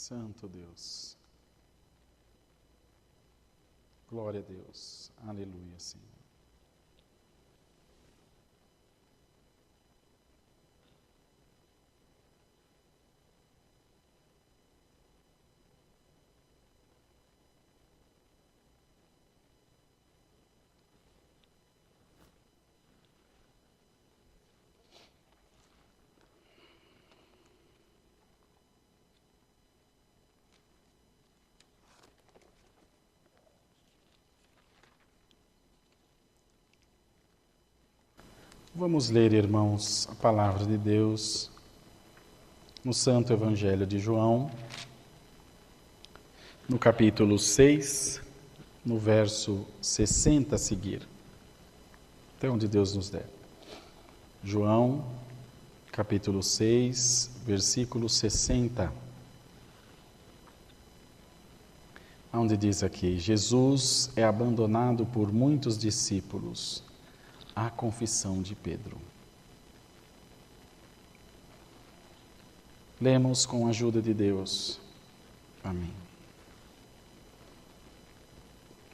Santo Deus. Glória a Deus. Aleluia, Senhor. Vamos ler, irmãos, a palavra de Deus no Santo Evangelho de João, no capítulo 6, no verso 60 a seguir, até onde Deus nos der. João, capítulo 6, versículo 60, onde diz aqui: Jesus é abandonado por muitos discípulos. A confissão de Pedro. Lemos com a ajuda de Deus. Amém.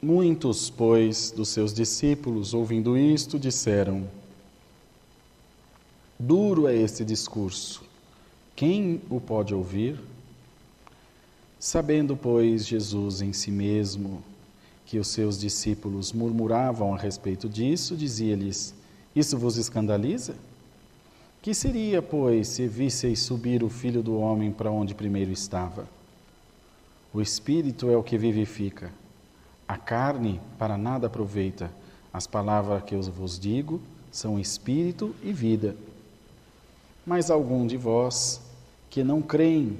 Muitos, pois, dos seus discípulos, ouvindo isto, disseram: duro é este discurso, quem o pode ouvir? Sabendo, pois, Jesus em si mesmo que os seus discípulos murmuravam a respeito disso, dizia-lhes: isso vos escandaliza? Que seria, pois, se visseis subir o Filho do Homem para onde primeiro estava? O Espírito é o que vivifica. A carne para nada aproveita. As palavras que eu vos digo são Espírito e vida. Mas algum de vós que não creem,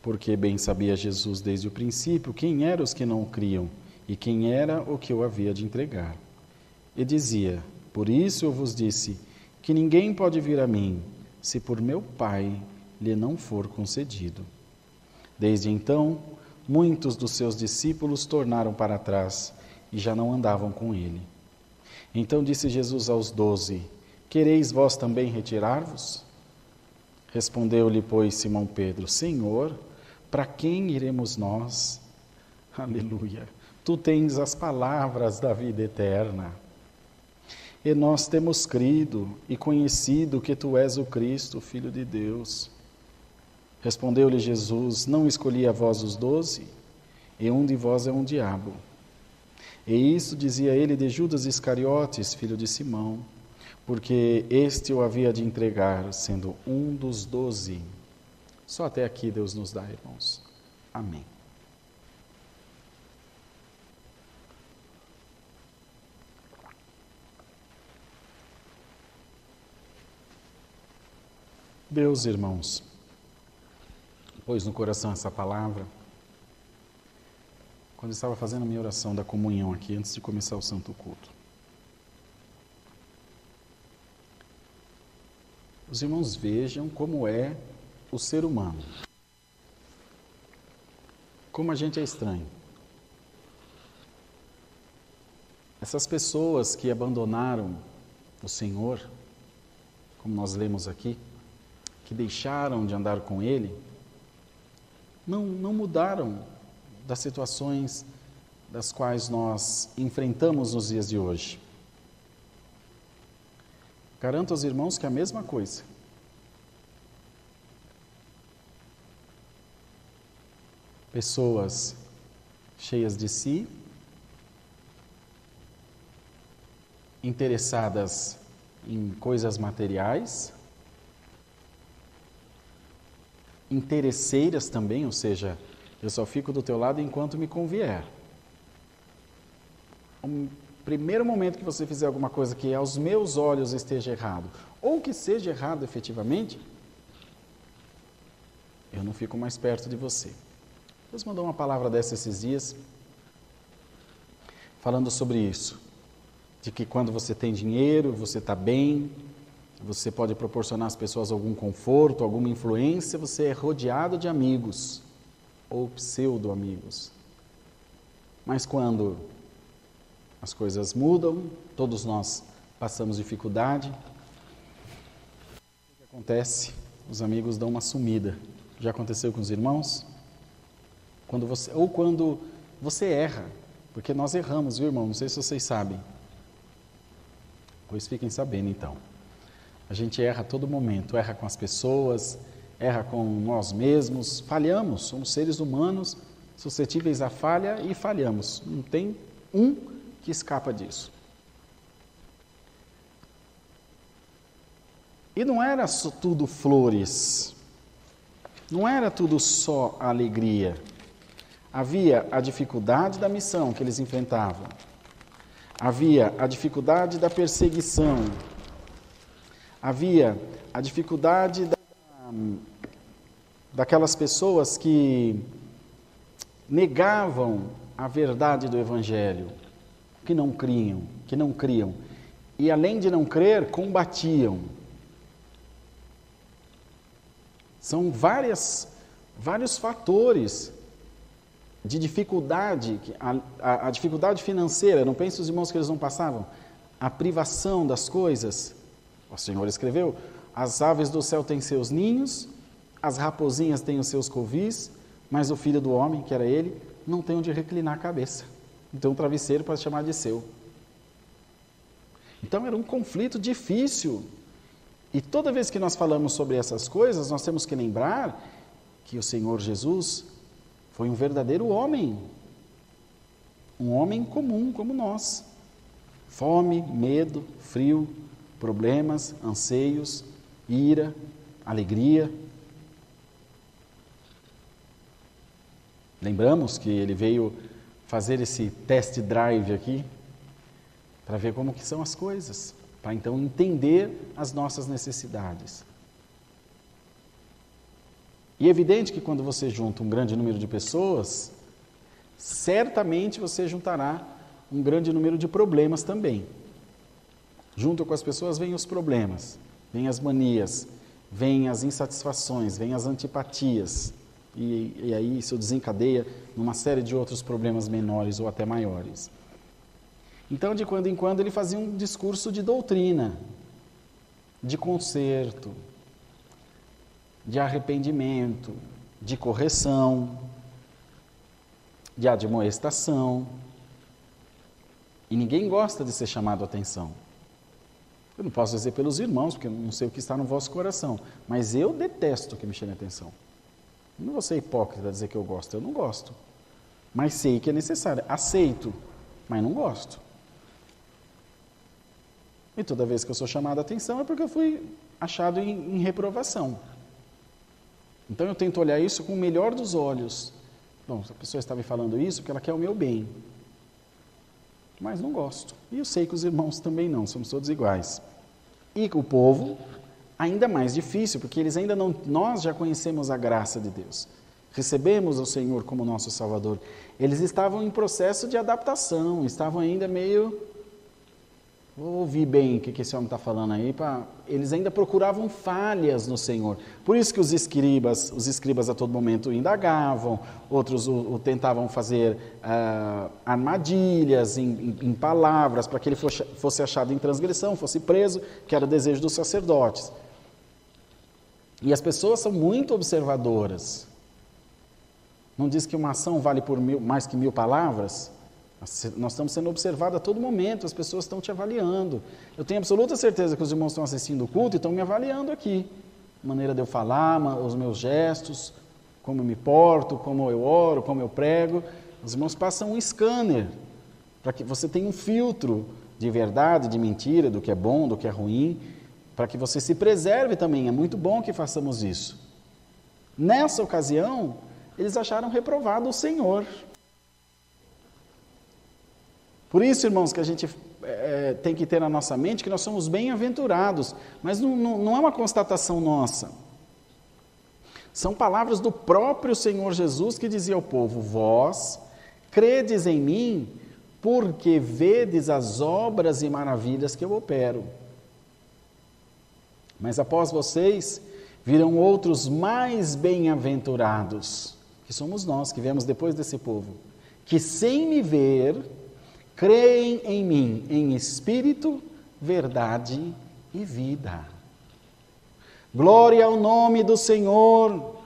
porque bem sabia Jesus desde o princípio quem eram os que não criam, e quem era o que eu havia de entregar. E dizia: por isso eu vos disse, que ninguém pode vir a mim, se por meu Pai lhe não for concedido. Desde então, muitos dos seus discípulos tornaram para trás, e já não andavam com ele. Então disse Jesus aos 12, quereis vós também retirar-vos? Respondeu-lhe, pois, Simão Pedro: Senhor, para quem iremos nós? Aleluia! Tu tens as palavras da vida eterna. E nós temos crido e conhecido que Tu és o Cristo, Filho de Deus. Respondeu-lhe Jesus: não escolhi a vós os 12, e um de vós é um diabo. E isso dizia ele de Judas Iscariotes, filho de Simão, porque este o havia de entregar, sendo um dos 12. Só até aqui Deus nos dá, irmãos. Amém. Deus, irmãos, pôs no coração essa palavra quando estava fazendo a minha oração da comunhão aqui, antes de começar o santo culto. Os irmãos vejam como é o ser humano. Como a gente é estranho. Essas pessoas que abandonaram o Senhor, como nós lemos aqui, que deixaram de andar com Ele, não mudaram das situações das quais nós enfrentamos nos dias de hoje. Garanto aos irmãos que é a mesma coisa. Pessoas cheias de si, interessadas em coisas materiais, interesseiras também, ou seja, eu só fico do teu lado enquanto me convier. O primeiro momento que você fizer alguma coisa que aos meus olhos esteja errado, ou que seja errado efetivamente, eu não fico mais perto de você. Deus mandou uma palavra dessa esses dias, falando sobre isso, de que quando você tem dinheiro, você está bem, você pode proporcionar às pessoas algum conforto, alguma influência, você é rodeado de amigos, ou pseudo-amigos. Mas quando as coisas mudam, todos nós passamos dificuldade, o que acontece? Os amigos dão uma sumida. Já aconteceu com os irmãos? quando você erra, porque nós erramos, viu, irmão? Não sei se vocês sabem. Pois fiquem sabendo, então. A gente erra a todo momento, erra com as pessoas, erra com nós mesmos, falhamos, somos seres humanos, suscetíveis à falha e falhamos. Não tem um que escapa disso. E não era tudo flores, não era tudo só alegria. Havia a dificuldade da missão que eles enfrentavam, havia a dificuldade da perseguição, havia a dificuldade daquelas pessoas que negavam a verdade do Evangelho, que não criam, e além de não crer, combatiam. São vários fatores de dificuldade, a dificuldade financeira, não pense os irmãos que eles não passavam, a privação das coisas. O Senhor escreveu, as aves do céu têm seus ninhos, as raposinhas têm os seus covis, mas o filho do homem, que era ele, não tem onde reclinar a cabeça, não tem um travesseiro para chamar de seu. Então era um conflito difícil. E toda vez que nós falamos sobre essas coisas, nós temos que lembrar que o Senhor Jesus foi um verdadeiro homem. Um homem comum como nós. Fome, medo, frio, problemas, anseios, ira, alegria. Lembramos que ele veio fazer esse test drive aqui para ver como que são as coisas, para então entender as nossas necessidades. E é evidente que quando você junta um grande número de pessoas, certamente você juntará um grande número de problemas também. Junto com as pessoas vêm os problemas, vêm as manias, vêm as insatisfações, vêm as antipatias. E aí isso desencadeia numa série de outros problemas menores ou até maiores. Então, de quando em quando, ele fazia um discurso de doutrina, de conserto, de arrependimento, de correção, de admoestação. E ninguém gosta de ser chamado a atenção. Eu não posso dizer pelos irmãos, porque eu não sei o que está no vosso coração, mas eu detesto que me chame a atenção. Eu não vou ser hipócrita dizer que eu gosto, eu não gosto. Mas sei que é necessário, aceito, mas não gosto. E toda vez que eu sou chamado a atenção é porque eu fui achado em reprovação. Então eu tento olhar isso com o melhor dos olhos. Bom, se a pessoa está me falando isso, porque ela quer o meu bem. Mas não gosto. E eu sei que os irmãos também não, somos todos iguais. E o povo, ainda mais difícil, porque eles ainda não, nós já conhecemos a graça de Deus. Recebemos o Senhor como nosso Salvador. Eles estavam em processo de adaptação, estavam ainda meio... Vou ouvir bem o que esse homem está falando aí. Eles ainda procuravam falhas no Senhor. Por isso que os escribas a todo momento indagavam, outros tentavam fazer armadilhas em palavras para que ele fosse achado em transgressão, fosse preso, que era o desejo dos sacerdotes. E as pessoas são muito observadoras. Não diz que uma ação vale por mais que 1000 palavras? Nós estamos sendo observados a todo momento, as pessoas estão te avaliando. Eu tenho absoluta certeza que os irmãos estão assistindo o culto e estão me avaliando aqui. A maneira de eu falar, os meus gestos, como eu me porto, como eu oro, como eu prego. Os irmãos passam um scanner, para que você tenha um filtro de verdade, de mentira, do que é bom, do que é ruim, para que você se preserve também. É muito bom que façamos isso. Nessa ocasião, eles acharam reprovado o Senhor. Por isso, irmãos, que a gente tem que ter na nossa mente que nós somos bem-aventurados, mas não é uma constatação nossa. São palavras do próprio Senhor Jesus que dizia ao povo: vós credes em mim porque vedes as obras e maravilhas que eu opero. Mas após vocês virão outros mais bem-aventurados, que somos nós, que viemos depois desse povo, que sem me ver... creem em mim, em espírito, verdade e vida. Glória ao nome do Senhor.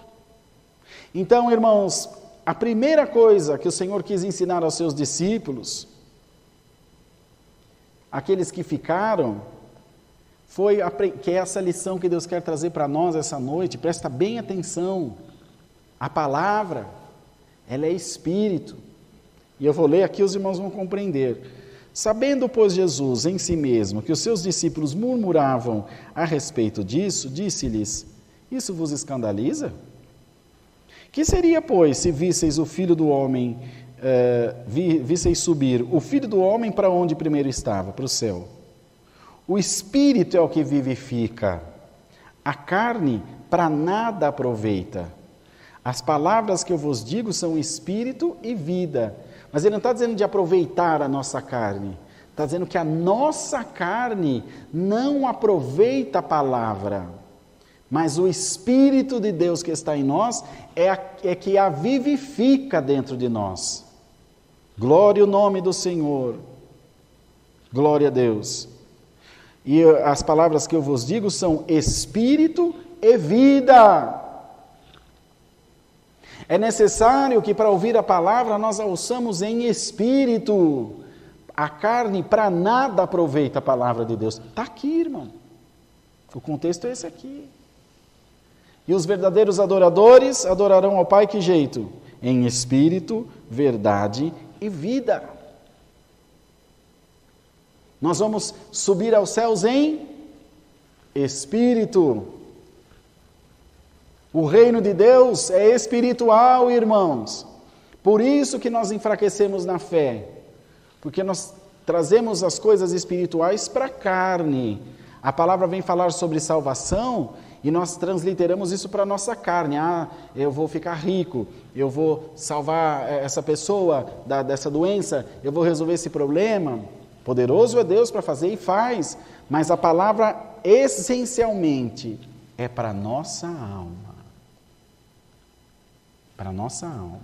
Então, irmãos, a primeira coisa que o Senhor quis ensinar aos seus discípulos, aqueles que ficaram, foi que é essa lição que Deus quer trazer para nós essa noite. Presta bem atenção. A palavra, ela é espírito. E eu vou ler aqui, os irmãos vão compreender. Sabendo, pois, Jesus em si mesmo que os seus discípulos murmuravam a respeito disso, disse-lhes: isso vos escandaliza? Que seria, pois, se visseis o Filho do Homem, visseis subir o Filho do Homem para onde primeiro estava? Para o céu. O Espírito é o que vivifica, a carne para nada aproveita. As palavras que eu vos digo são espírito e vida. Mas ele não está dizendo de aproveitar a nossa carne, está dizendo que a nossa carne não aproveita a palavra, mas o Espírito de Deus que está em nós é que a vivifica dentro de nós. Glória ao nome do Senhor, glória a Deus. E as palavras que eu vos digo são espírito e vida. É necessário que para ouvir a palavra nós a ouçamos em espírito. A carne para nada aproveita a palavra de Deus. Está aqui, irmão. O contexto é esse aqui. E os verdadeiros adoradores adorarão ao Pai que jeito? Em espírito, verdade e vida. Nós vamos subir aos céus em espírito. O reino de Deus é espiritual, irmãos. Por isso que nós enfraquecemos na fé. Porque nós trazemos as coisas espirituais para a carne. A palavra vem falar sobre salvação e nós transliteramos isso para a nossa carne. Ah, eu vou ficar rico, eu vou salvar essa pessoa dessa doença, eu vou resolver esse problema. Poderoso é Deus para fazer e faz, mas a palavra essencialmente é para a nossa alma. Para a nossa alma.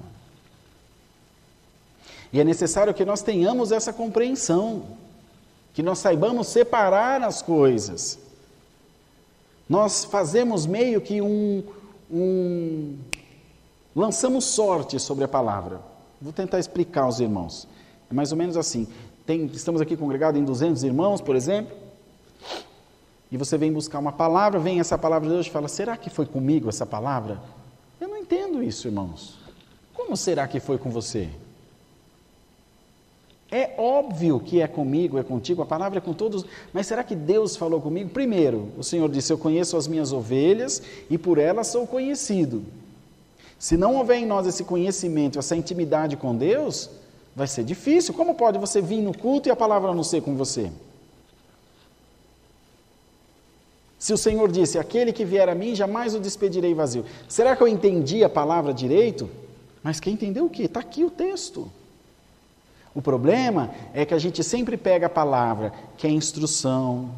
E é necessário que nós tenhamos essa compreensão, que nós saibamos separar as coisas. Nós fazemos meio que lançamos sorte sobre a palavra. Vou tentar explicar aos irmãos. É mais ou menos assim. Estamos aqui congregados em 200 irmãos, por exemplo, e você vem buscar uma palavra, vem essa palavra de Deus e fala: será que foi comigo essa palavra? Eu não entendo isso, irmãos. Como será que foi com você? É óbvio que é comigo, é contigo, a palavra é com todos, mas será que Deus falou comigo? Primeiro, o Senhor disse: eu conheço as minhas ovelhas e por elas sou conhecido. Se não houver em nós esse conhecimento, essa intimidade com Deus, vai ser difícil. Como pode você vir no culto e a palavra não ser com você? Se o Senhor disse: aquele que vier a mim, jamais o despedirei vazio. Será que eu entendi a palavra direito? Mas quem entendeu o quê? Está aqui o texto. O problema é que a gente sempre pega a palavra, que é instrução,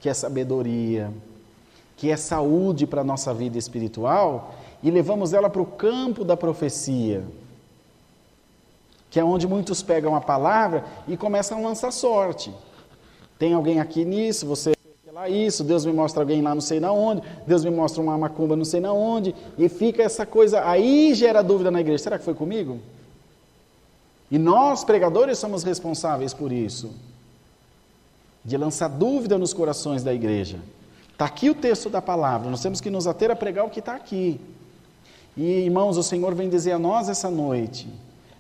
que é sabedoria, que é saúde para a nossa vida espiritual, e levamos ela para o campo da profecia, que é onde muitos pegam a palavra e começam a lançar sorte. Tem alguém aqui nisso, você lá isso, Deus me mostra alguém lá não sei na onde, Deus me mostra uma macumba não sei na onde, e fica essa coisa, aí gera dúvida na igreja: será que foi comigo? E nós, pregadores, somos responsáveis por isso, de lançar dúvida nos corações da igreja. Está aqui o texto da palavra, nós temos que nos ater a pregar o que está aqui. E, irmãos, o Senhor vem dizer a nós essa noite: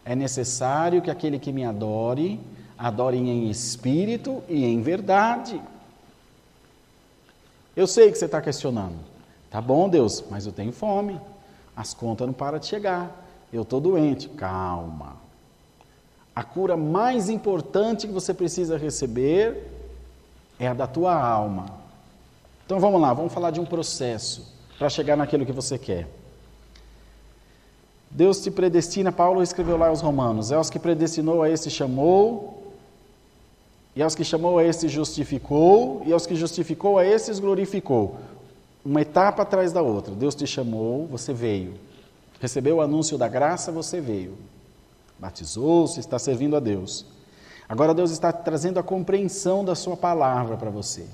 é necessário que aquele que me adore, adore em espírito e em verdade. Eu sei que você está questionando. Tá bom, Deus, mas eu tenho fome. As contas não param de chegar. Eu estou doente. Calma. A cura mais importante que você precisa receber é a da tua alma. Então vamos lá, vamos falar de um processo para chegar naquilo que você quer. Deus te predestina, Paulo escreveu lá aos Romanos: é os que predestinou, a esse chamou, e aos que chamou, a esse justificou, e aos que justificou, a esses glorificou. Uma etapa atrás da outra. Deus te chamou, você veio. Recebeu o anúncio da graça, você veio. Batizou-se, está servindo a Deus. Agora Deus está trazendo a compreensão da sua palavra para você.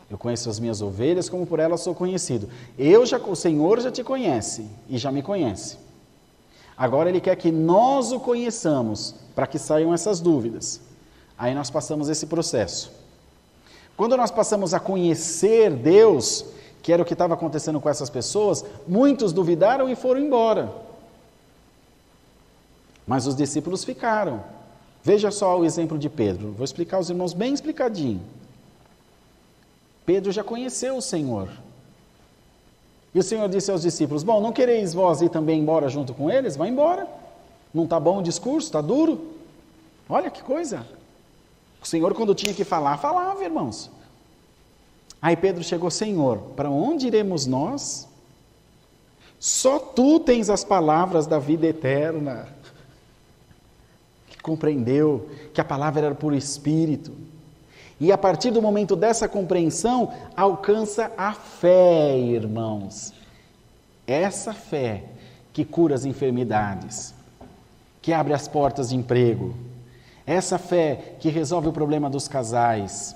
Eu conheço as minhas ovelhas, como por elas sou conhecido. O Senhor já te conhece e já me conhece. Agora Ele quer que nós o conheçamos, para que saiam essas dúvidas. Aí nós passamos esse processo. Quando nós passamos a conhecer Deus, que era o que estava acontecendo com essas pessoas, muitos duvidaram e foram embora. Mas os discípulos ficaram. Veja só o exemplo de Pedro. Vou explicar aos irmãos bem explicadinho. Pedro já conheceu o Senhor. E o Senhor disse aos discípulos, bom, não quereis vós ir também embora junto com eles? Vai embora. Não está bom o discurso? Está duro? Olha que coisa. O Senhor, quando tinha que falar, falava, irmãos. Aí Pedro chegou, Senhor, para onde iremos nós? Só Tu tens as palavras da vida eterna. Que compreendeu que a palavra era por Espírito. E a partir do momento dessa compreensão, alcança a fé, irmãos. Essa fé que cura as enfermidades, que abre as portas de emprego. Essa fé que resolve o problema dos casais.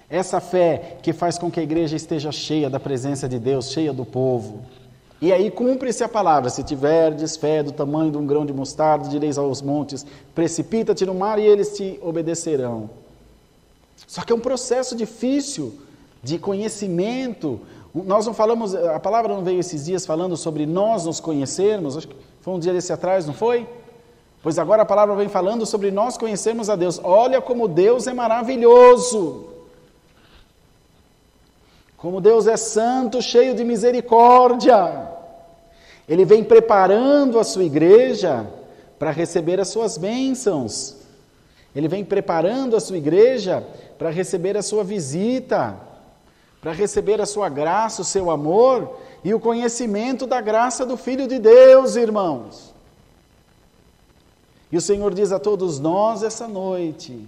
Essa fé que faz com que a igreja esteja cheia da presença de Deus, cheia do povo. E aí cumpre-se a palavra, se tiverdes fé do tamanho de um grão de mostarda, direis aos montes, precipita-te no mar e eles te obedecerão. Só que é um processo difícil de conhecimento. Nós não falamos, a palavra não veio esses dias falando sobre nós nos conhecermos, acho que foi um dia desse atrás, não foi? Pois agora a palavra vem falando sobre nós conhecermos a Deus. Olha como Deus é maravilhoso. Como Deus é santo, cheio de misericórdia. Ele vem preparando a sua igreja para receber as suas bênçãos. Ele vem preparando a sua igreja para receber a sua visita, para receber a sua graça, o seu amor e o conhecimento da graça do Filho de Deus, irmãos. E o Senhor diz a todos nós essa noite,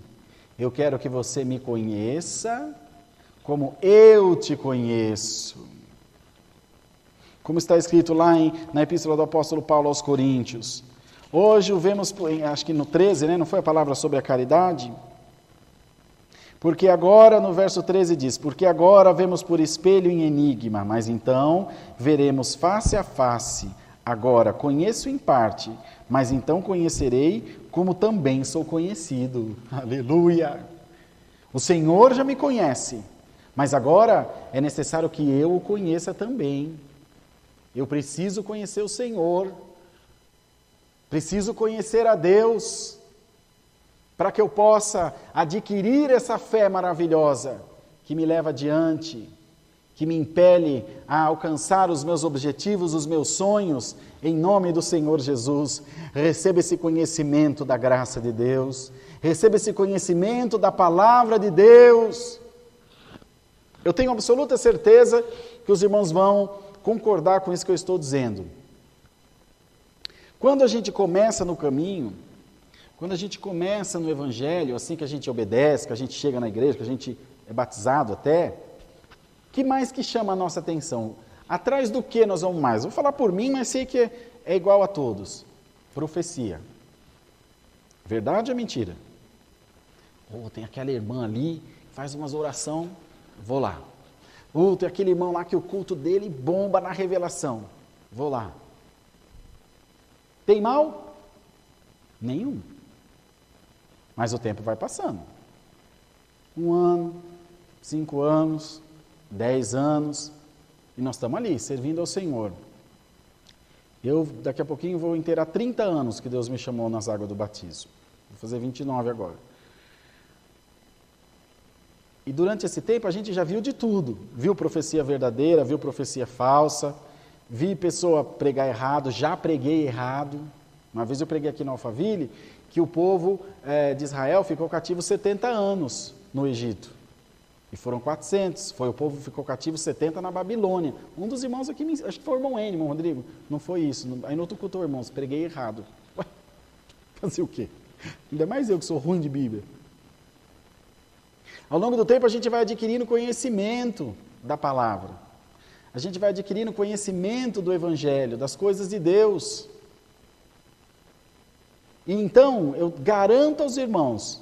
eu quero que você me conheça como eu te conheço. Como está escrito lá na Epístola do Apóstolo Paulo aos Coríntios. Hoje o vemos, acho que no 13, não foi a palavra sobre a caridade? Porque agora, no verso 13 diz, porque agora vemos por espelho em enigma, mas então veremos face a face. Agora conheço em parte, mas então conhecerei como também sou conhecido. Aleluia! O Senhor já me conhece, mas agora é necessário que eu o conheça também. Eu preciso conhecer o Senhor, preciso conhecer a Deus, para que eu possa adquirir essa fé maravilhosa que me leva adiante, que me impele a alcançar os meus objetivos, os meus sonhos, em nome do Senhor Jesus. Receba esse conhecimento da graça de Deus, receba esse conhecimento da palavra de Deus. Eu tenho absoluta certeza que os irmãos vão concordar com isso que eu estou dizendo. Quando a gente começa no caminho, quando a gente começa no Evangelho, assim que a gente obedece, que a gente chega na igreja, que a gente é batizado até, que mais que chama a nossa atenção? Atrás do que nós vamos mais? Vou falar por mim, mas sei que é igual a todos. Profecia. Verdade ou mentira? Tem aquela irmã ali, faz umas orações, vou lá. Tem aquele irmão lá que o culto dele bomba na revelação, vou lá. Tem mal? Nenhum. Mas o tempo vai passando. 1 ano, 5 anos, 10 anos, e nós estamos ali, servindo ao Senhor. Eu, daqui a pouquinho, vou inteirar 30 anos que Deus me chamou nas águas do batismo. Vou fazer 29 agora. E durante esse tempo a gente já viu de tudo. Viu profecia verdadeira, viu profecia falsa, vi pessoa pregar errado, já preguei errado. Uma vez eu preguei aqui no Alphaville que o povo de Israel ficou cativo 70 anos no Egito. E foram 400. O povo ficou cativo 70 na Babilônia. Um dos irmãos aqui, acho que foi o irmão N, irmão Rodrigo. Não foi isso. Aí no outro culto, irmãos, preguei errado. Ué, fazer o quê? Ainda mais eu que sou ruim de Bíblia. Ao longo do tempo a gente vai adquirindo conhecimento da palavra. A gente vai adquirindo conhecimento do Evangelho, das coisas de Deus. E então, eu garanto aos irmãos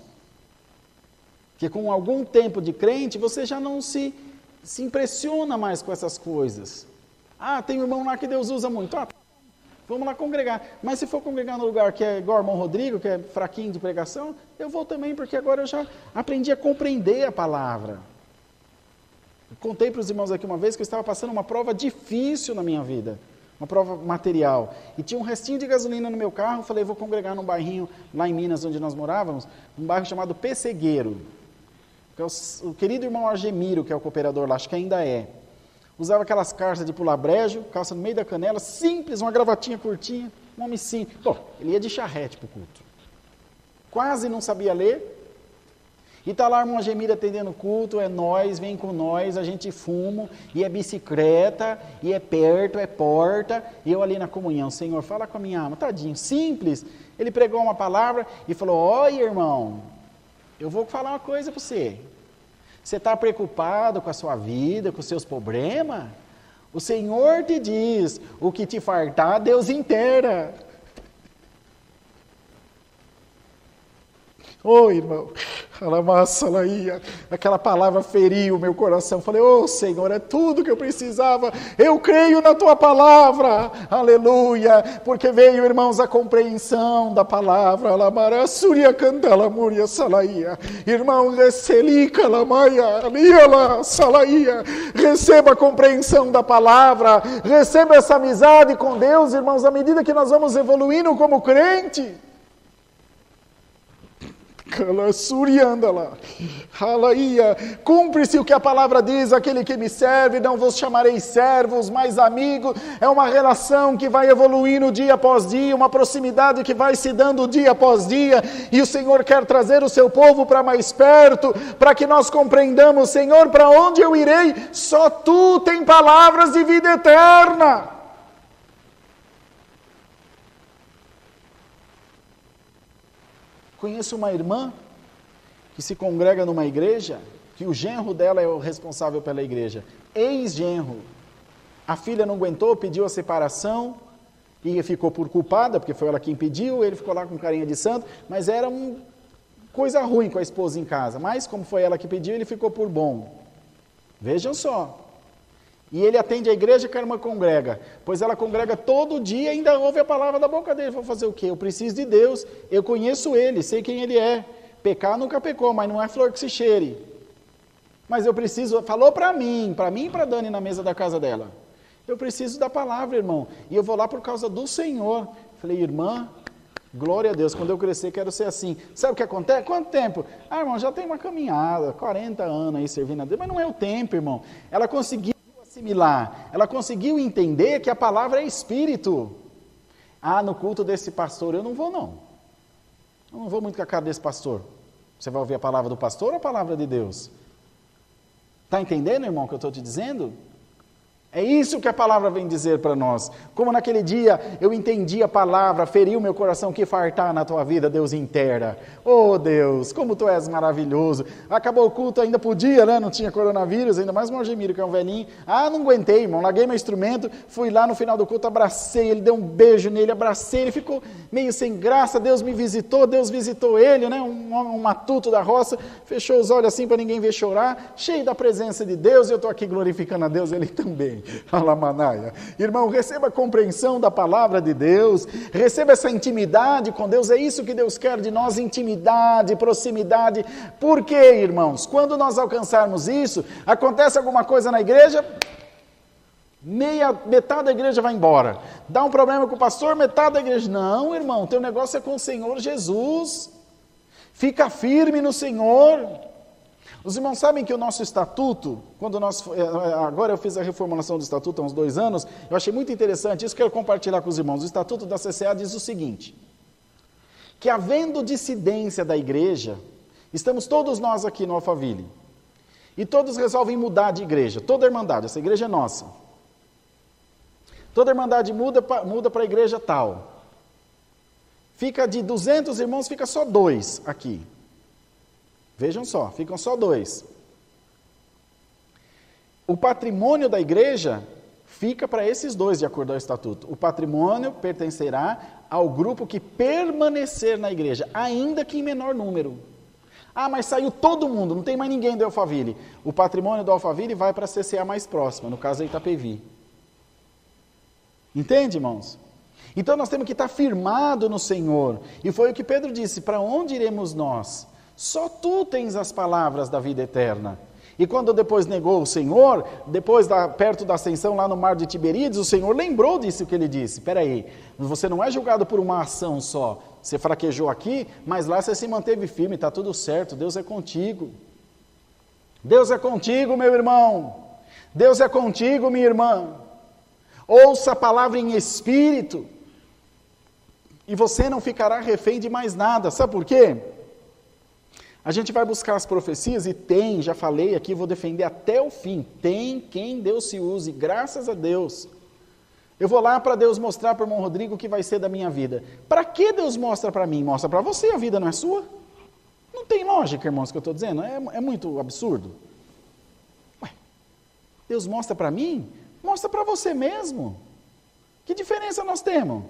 que com algum tempo de crente, você já não se impressiona mais com essas coisas. Tem um irmão lá que Deus usa muito. Vamos lá congregar. Mas se for congregar no lugar que é igual o irmão Rodrigo, que é fraquinho de pregação, eu vou também, porque agora eu já aprendi a compreender a palavra. Eu contei para os irmãos aqui uma vez que eu estava passando uma prova difícil na minha vida, uma prova material, e tinha um restinho de gasolina no meu carro. Falei, vou congregar num bairrinho lá em Minas, onde nós morávamos, um bairro chamado Pessegueiro, que é o querido irmão Argemiro, que é o cooperador lá, acho que ainda é. Usava aquelas calças de pular brejo, calça no meio da canela, simples, uma gravatinha curtinha, um homem simples. Bom, ele ia de charrete para o culto. Quase não sabia ler. E está lá o irmão Argemiro atendendo o culto, é nós, vem com nós, a gente fuma, e é bicicleta, e é perto, é porta, e eu ali na comunhão, Senhor, fala com a minha alma, tadinho, simples. Ele pregou uma palavra e falou, olha irmão, eu vou falar uma coisa para você. Você está preocupado com a sua vida, com os seus problemas? O Senhor te diz, o que te fartar, Deus inteira. Ô irmão, aquela palavra feriu o meu coração. Falei, Senhor, é tudo que eu precisava. Eu creio na tua palavra, aleluia. Porque veio, irmãos, a compreensão da palavra. Irmão, receba a compreensão da palavra. Receba essa amizade com Deus, irmãos, à medida que nós vamos evoluindo como crente. Cumpre-se o que a palavra diz, aquele que me serve, não vos chamarei servos, mas amigos. É uma relação que vai evoluindo dia após dia, uma proximidade que vai se dando dia após dia, e o Senhor quer trazer o seu povo para mais perto, para que nós compreendamos, Senhor, para onde eu irei? Só tu tem palavras de vida eterna. Conheço uma irmã que se congrega numa igreja, que o genro dela é o responsável pela igreja, ex-genro. A filha não aguentou, pediu a separação, e ficou por culpada, porque foi ela quem pediu, ele ficou lá com carinha de santo, mas era uma coisa ruim com a esposa em casa, mas como foi ela que pediu, ele ficou por bom. Vejam só. E ele atende a igreja que a irmã congrega, pois ela congrega todo dia e ainda ouve a palavra da boca dele. Vou fazer o quê? Eu preciso de Deus, eu conheço ele, sei quem ele é. Pecar nunca pecou, mas não é flor que se cheire. Mas eu preciso, falou para mim e para Dani na mesa da casa dela. Eu preciso da palavra, irmão, e eu vou lá por causa do Senhor. Falei, irmã, glória a Deus, quando eu crescer quero ser assim. Sabe o que acontece? Quanto tempo? Irmão, já tem uma caminhada, 40 anos aí servindo a Deus, mas não é o tempo, irmão. Ela conseguiu assimilar, ela conseguiu entender que a palavra é espírito. No culto desse pastor eu não vou não. Eu não vou muito com a cara desse pastor. Você vai ouvir a palavra do pastor ou a palavra de Deus? Está entendendo, irmão, o que eu estou te dizendo? É isso que a palavra vem dizer para nós. Como naquele dia eu entendi a palavra, feriu meu coração, que fartar na tua vida, Deus inteira. Oh Deus, como tu és maravilhoso. Acabou o culto, ainda podia, né? Não tinha coronavírus, ainda mais o Argemiro, que é um velhinho. Não aguentei, irmão, larguei meu instrumento, fui lá no final do culto, abracei ele, dei um beijo nele, abracei ele, ficou meio sem graça, Deus me visitou, Deus visitou ele, né? Um matuto da roça, fechou os olhos assim para ninguém ver chorar, cheio da presença de Deus, e eu estou aqui glorificando a Deus, ele também. Alamanaia. Irmão, receba a compreensão da palavra de Deus, receba essa intimidade com Deus, é isso que Deus quer de nós, intimidade, proximidade. Por quê, irmãos? Quando nós alcançarmos isso, acontece alguma coisa na igreja, metade da igreja vai embora. Dá um problema com o pastor, metade da igreja. Não, irmão, teu negócio é com o Senhor Jesus. Fica firme no Senhor. Os irmãos sabem que o nosso estatuto, agora eu fiz a reformulação do estatuto há uns 2 anos, eu achei muito interessante, isso que eu quero compartilhar com os irmãos. O estatuto da CCA diz o seguinte, que havendo dissidência da igreja, estamos todos nós aqui no Alphaville, e todos resolvem mudar de igreja, toda a irmandade, essa igreja é nossa. Toda a irmandade muda para a igreja tal. Fica de 200 irmãos, fica só 2 aqui. Vejam só, ficam só 2. O patrimônio da igreja fica para esses 2, de acordo ao estatuto. O patrimônio pertencerá ao grupo que permanecer na igreja, ainda que em menor número. Mas saiu todo mundo, não tem mais ninguém do Alphaville. O patrimônio do Alphaville vai para a CCA mais próxima, no caso a Itapevi. Entende, irmãos? Então nós temos que estar firmado no Senhor. E foi o que Pedro disse: para onde iremos nós? Só tu tens as palavras da vida eterna. E quando depois negou o Senhor, perto da ascensão lá no mar de Tiberíades, o Senhor lembrou disso que ele disse: espera aí, você não é julgado por uma ação só, você fraquejou aqui, mas lá você se manteve firme, está tudo certo, Deus é contigo. Deus é contigo, meu irmão. Deus é contigo, minha irmã. Ouça a palavra em espírito, e você não ficará refém de mais nada. Sabe por quê? A gente vai buscar as profecias e tem, já falei aqui, vou defender até o fim, tem quem Deus se use, graças a Deus. Eu vou lá para Deus mostrar para o irmão Rodrigo o que vai ser da minha vida. Para que Deus mostra para mim? Mostra para você, a vida não é sua? Não tem lógica, irmãos, que eu estou dizendo, é muito absurdo. Ué, Deus mostra para mim? Mostra para você mesmo. Que diferença nós temos?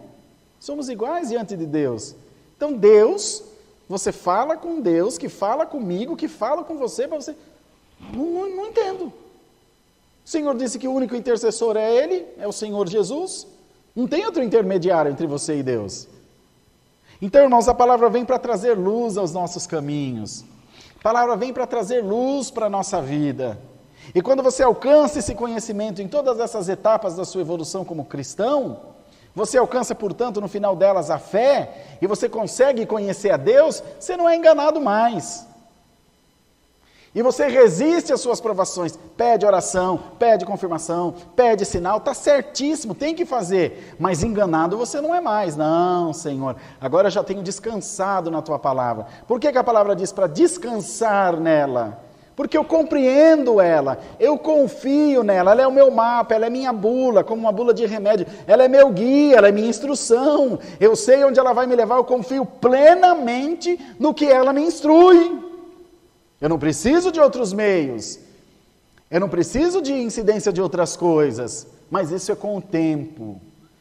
Somos iguais diante de Deus. Então Deus... Você fala com Deus, que fala comigo, que fala com você, para você... Não entendo. O Senhor disse que o único intercessor é Ele, é o Senhor Jesus. Não tem outro intermediário entre você e Deus. Então, irmãos, a palavra vem para trazer luz aos nossos caminhos. A palavra vem para trazer luz para a nossa vida. E quando você alcança esse conhecimento em todas essas etapas da sua evolução como cristão... Você alcança, portanto, no final delas a fé, e você consegue conhecer a Deus, você não é enganado mais. E você resiste às suas provações, pede oração, pede confirmação, pede sinal, está certíssimo, tem que fazer, mas enganado você não é mais. Não, Senhor, agora eu já tenho descansado na Tua palavra. Por que a palavra diz para descansar nela? Porque eu compreendo ela, eu confio nela, ela é o meu mapa, ela é minha bula, como uma bula de remédio, ela é meu guia, ela é minha instrução, eu sei onde ela vai me levar, eu confio plenamente no que ela me instrui. Eu não preciso de outros meios, eu não preciso de incidência de outras coisas, mas isso é com o tempo,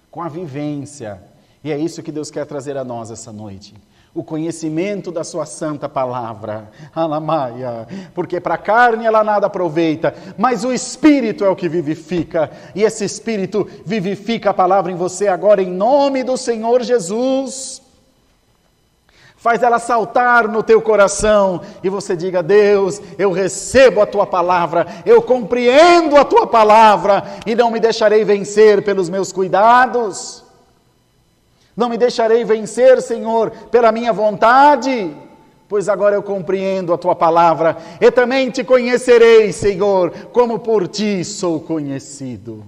com a vivência, e é isso que Deus quer trazer a nós essa noite. O conhecimento da sua santa palavra, Alamaia, porque para a carne ela nada aproveita, mas o Espírito é o que vivifica, e esse Espírito vivifica a palavra em você agora, em nome do Senhor Jesus. Faz ela saltar no teu coração, e você diga: Deus, eu recebo a tua palavra, eu compreendo a tua palavra, e não me deixarei vencer pelos meus cuidados. Não me deixarei vencer, Senhor, pela minha vontade, pois agora eu compreendo a Tua palavra, e também Te conhecerei, Senhor, como por Ti sou conhecido.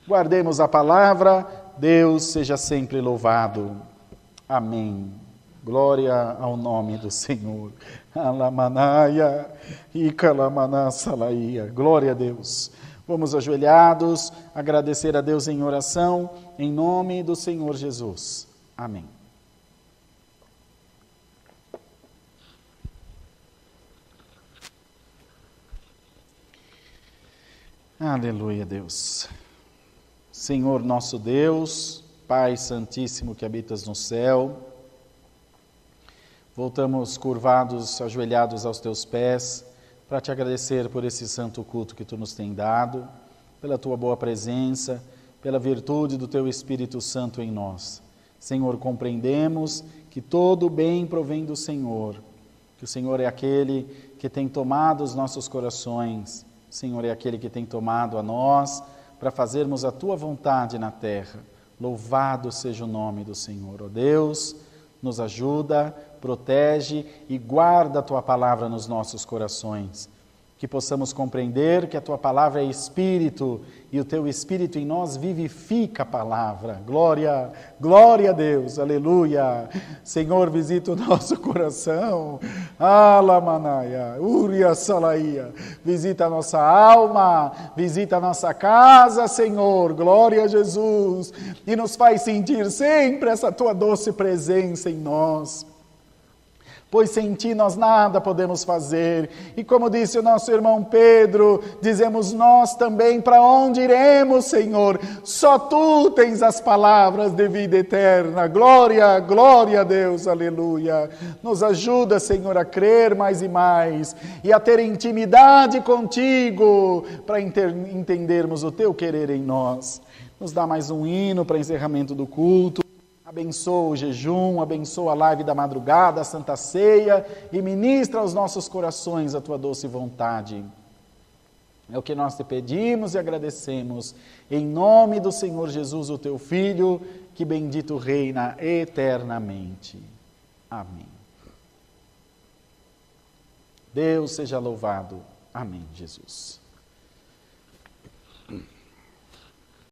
Guardemos a palavra, Deus seja sempre louvado. Amém. Glória ao nome do Senhor. Alamanaia e Kalamanasalaia. Glória a Deus. Vamos ajoelhados, agradecer a Deus em oração, em nome do Senhor Jesus. Amém. Aleluia, Deus. Senhor nosso Deus, Pai Santíssimo que habitas no céu, voltamos curvados, ajoelhados aos Teus pés, para Te agradecer por esse santo culto que Tu nos tem dado, pela Tua boa presença, pela virtude do Teu Espírito Santo em nós. Senhor, compreendemos que todo o bem provém do Senhor, que o Senhor é aquele que tem tomado os nossos corações, o Senhor é aquele que tem tomado a nós para fazermos a Tua vontade na terra. Louvado seja o nome do Senhor. Ó Deus, nos ajuda, protege e guarda a Tua palavra nos nossos corações. Que possamos compreender que a Tua palavra é Espírito e o Teu Espírito em nós vivifica a palavra. Glória, glória a Deus, aleluia. Senhor, visita o nosso coração. Alamanaia, Uria Salaia. Visita a nossa alma, visita a nossa casa, Senhor. Glória a Jesus. E nos faz sentir sempre essa Tua doce presença em nós. Pois sem Ti nós nada podemos fazer. E como disse o nosso irmão Pedro, dizemos nós também: para onde iremos, Senhor? Só Tu tens as palavras de vida eterna. Glória, glória a Deus, aleluia. Nos ajuda, Senhor, a crer mais e mais, e a ter intimidade contigo, para entendermos o Teu querer em nós. Nos dá mais um hino para encerramento do culto. Abençoa o jejum, abençoa a live da madrugada, a Santa Ceia e ministra aos nossos corações a tua doce vontade. É o que nós te pedimos e agradecemos, em nome do Senhor Jesus, o teu Filho, que bendito reina eternamente. Amém. Deus seja louvado. Amém, Jesus.